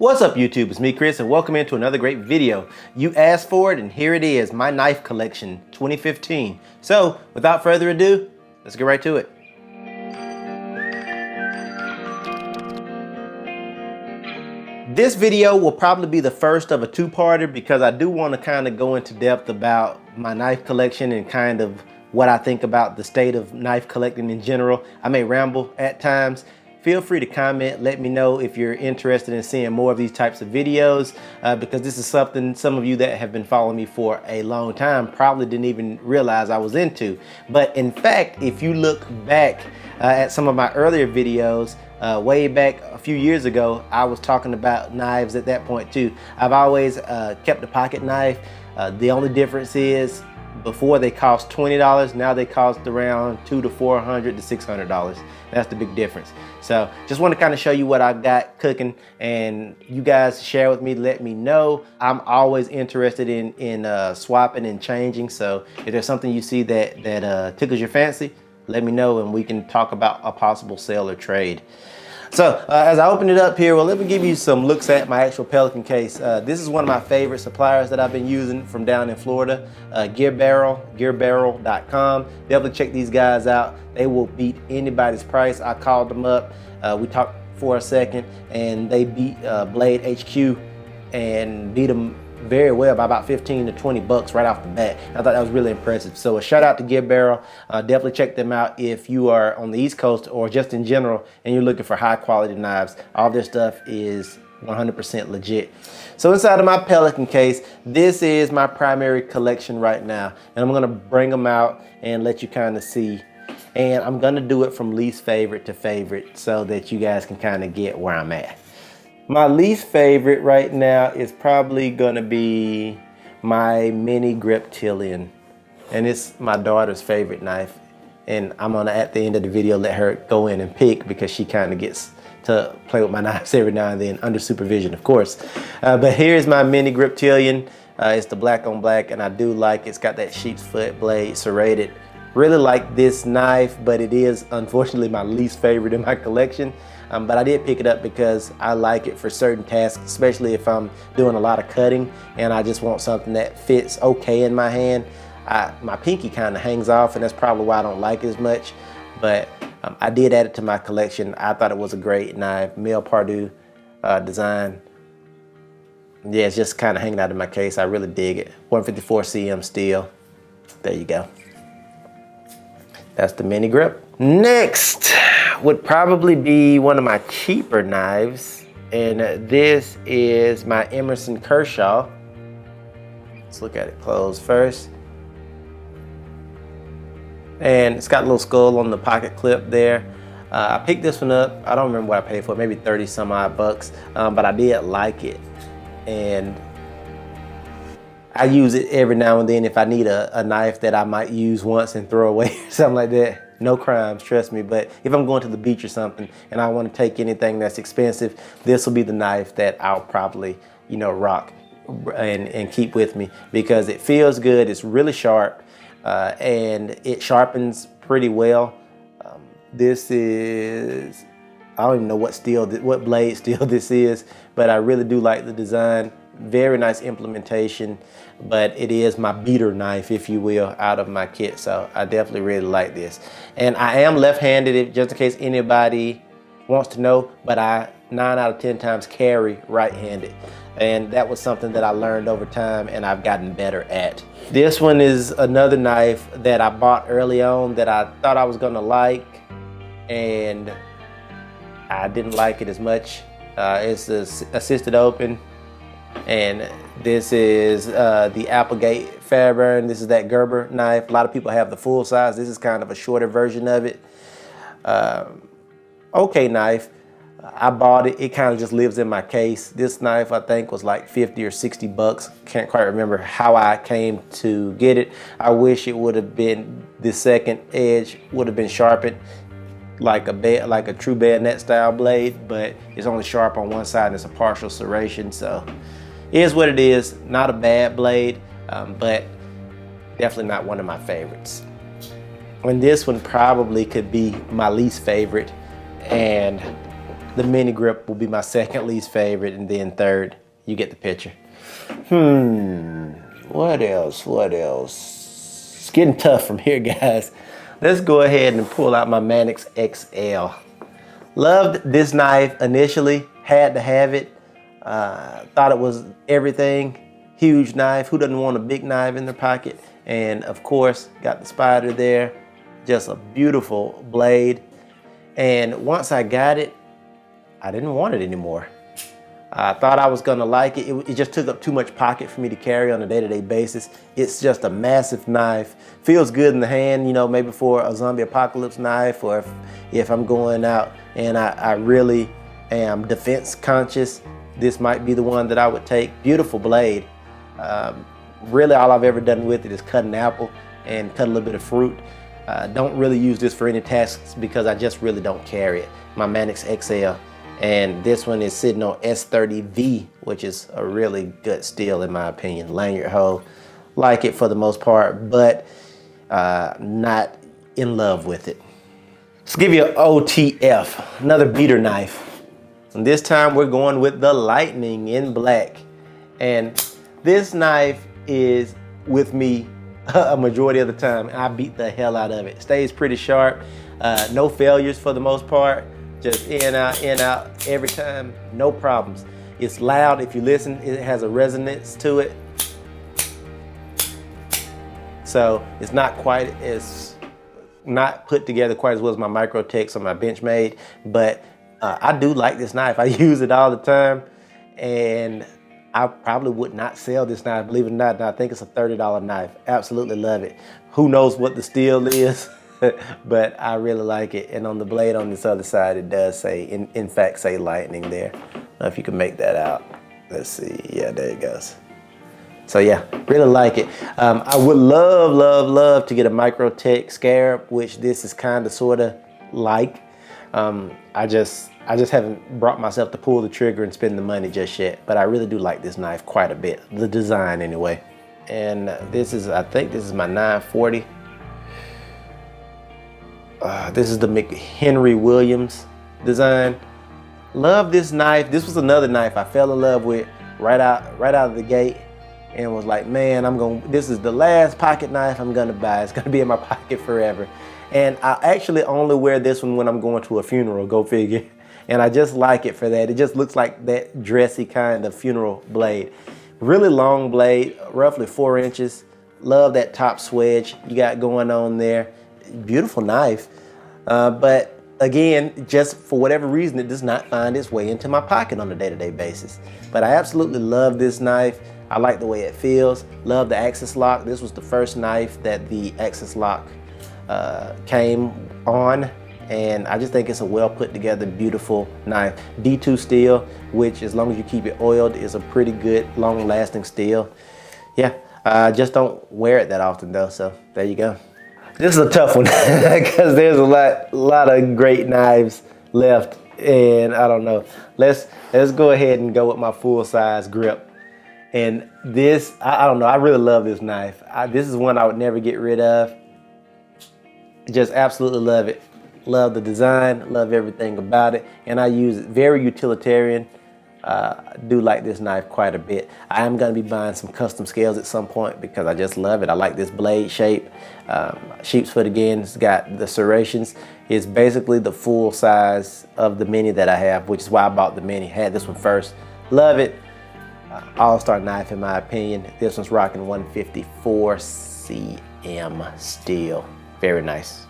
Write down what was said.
What's up YouTube, it's me Chris and welcome into another great video. You asked for it and here it is, my knife collection 2015. So without further ado, let's get right to it. This video will probably be the first of a two-parter because I do want to kind of go into depth about my knife collection and kind of what I think about the state of knife collecting in general. I may ramble at times. Feel free to comment, let me know if you're interested in seeing more of these types of videos because this is something some of you that have been following me for a long time probably didn't even realize I was into. But in fact, if you look back at some of my earlier videos, way back a few years ago, I was talking about knives at that point too. I've always kept a pocket knife. The only difference is before they cost $20, now they cost around $200 to $400 to $600. That's the big difference. So just want to kind of show you what I've got cooking and you guys share with me, let me know. I'm always interested in swapping and changing. So if there's something you see that tickles your fancy, let me know and we can talk about a possible sale or trade. So as I open it up here, well, let me give you some looks at my actual Pelican case. This is one of my favorite suppliers that I've been using from down in Florida, Gear Barrel, gearbarrel.com. Definitely check these guys out. They will beat anybody's price. I called them up. We talked for a second and they beat Blade HQ and beat them very well by about 15 to 20 bucks right off the bat. I thought that was really impressive. So a shout out to Gear Barrel. Definitely check them out if you are on the East Coast or just in general and you're looking for high quality knives. All their stuff is 100% legit. So inside of my Pelican case, this is my primary collection right now. And I'm gonna bring them out and let you kind of see. And I'm gonna do it from least favorite to favorite so that you guys can kind of get where I'm at. My least favorite right now is probably gonna be my Mini Griptilian. And it's my daughter's favorite knife. And I'm gonna, at the end of the video, let her go in and pick because she kind of gets to play with my knives every now and then, under supervision, of course. But here's my Mini Griptilian. It's the black on black, and I do like it. It's got that sheep's foot blade serrated. Really like this knife, but it is unfortunately my least favorite in my collection. But I did pick it up because I like it for certain tasks, especially if I'm doing a lot of cutting and I just want something that fits okay in my hand. My pinky kind of hangs off and that's probably why I don't like it as much. But I did add it to my collection. I thought it was a great knife, Mille Pardue design. Yeah, it's just kind of hanging out in my case. I really dig it. 154 cm steel. There you go. That's the Mini Grip. Next would probably be one of my cheaper knives, and this is my Emerson Kershaw. Let's look at it close first. And it's got a little skull on the pocket clip there. I picked this one up. I don't remember what I paid for it, maybe 30 some odd bucks, but I did like it. And I use it every now and then if I need a knife that I might use once and throw away or something like that. No crimes, trust me. But if I'm going to the beach or something and I want to take anything that's expensive, this will be the knife that I'll probably, rock and keep with me because it feels good. It's really sharp and it sharpens pretty well. This is, I don't even know what blade steel this is, but I really do like the design. Very nice implementation, but it is my beater knife, if you will, out of my kit. So I definitely really like this. And I am left-handed, just in case anybody wants to know, but I 9 out of 10 times carry right-handed. And that was something that I learned over time and I've gotten better at. This one is another knife that I bought early on that I thought I was gonna like, and I didn't like it as much. It's the assisted open. And this is the Applegate Fairburn. This is that Gerber knife. A lot of people have the full size. This is kind of a shorter version of it. Okay knife. I bought it. It kind of just lives in my case. This knife I think was like 50 or 60 bucks. Can't quite remember how I came to get it. I wish it would have been, the second edge would have been sharpened like a true bayonet style blade, but it's only sharp on one side and it's a partial serration. So it is what it is. Not a bad blade, but definitely not one of my favorites. And this one probably could be my least favorite. And The mini grip will be my second least favorite, and then third. You get the picture. What else? What else? It's getting tough from here, guys. Let's go ahead and pull out my Manix XL. Loved this knife initially, had to have it. Thought it was everything. Huge knife. Who doesn't want a big knife in their pocket? And of course, got the Spider there. Just a beautiful blade. And once I got it, I didn't want it anymore. I thought I was gonna like it. It just took up too much pocket for me to carry on a day-to-day basis. It's just a massive knife. Feels good in the hand, you know, maybe for a zombie apocalypse knife, or if I'm going out and I really am defense conscious, this might be the one that I would take. Beautiful blade. Really all I've ever done with it is cut an apple and cut a little bit of fruit. Don't really use this for any tasks because I just really don't carry it. My Manix XL. And this one is sitting on S30V, which is a really good steel in my opinion. Lanyard hole, like it for the most part, but not in love with it. Let's give you an OTF, another beater knife. And this time we're going with the Lightning in black. And this knife is with me a majority of the time. I beat the hell out of it. Stays pretty sharp, no failures for the most part. Just in out every time, no problems. It's loud if you listen, it has a resonance to it. So it's not quite as, not put together quite as well as my Microtex or my Benchmade, but I do like this knife. I use it all the time, and I probably would not sell this knife, believe it or not. And I think it's a $30 knife. Absolutely love it. Who knows what the steel is? But I really like it. And on the blade on this other side, it does say, in fact, say Lightning there. I don't know if you can make that out. Let's see. Yeah, there it goes. So yeah, really like it. I would love to get a Microtex Scarab, which this is kind of sort of like. I just haven't brought myself to pull the trigger and spend the money just yet. But I really do like this knife quite a bit. The design anyway. And this is, I think this is my 940. This is the McHenry Williams design. Love this knife. This was another knife I fell in love with right out of the gate, and was like, man, this is the last pocket knife I'm gonna buy. It's gonna be in my pocket forever. And I actually only wear this one when I'm going to a funeral, go figure. And I just like it for that. It just looks like that dressy kind of funeral blade. Really long blade, roughly 4 inches. Love that top swedge you got going on there. Beautiful knife, but again, just for whatever reason, it does not find its way into my pocket on a day-to-day basis. But I absolutely love this knife. I like the way it feels. Love the Axis lock. This was the first knife that the Axis lock came on, and I just think it's a well put together, beautiful knife. D2 steel, which as long as you keep it oiled, is a pretty good, long-lasting steel. Yeah, I just don't wear it that often though, so there you go. This is a tough one because there's a lot of great knives left, and I don't know. Let's go ahead and go with my full-size grip. And this, I don't know, I really love this knife. This is one I would never get rid of. Just absolutely love it. Love the design, love everything about it, and I use it. Very utilitarian. I do like this knife quite a bit. I am going to be buying some custom scales at some point because I just love it. I like this blade shape. Sheep's foot again, it's got the serrations. It's basically the full size of the mini that I have, which is why I bought the mini. Had this one first. Love it. All-star knife in my opinion. This one's rocking 154 cm steel. Very nice.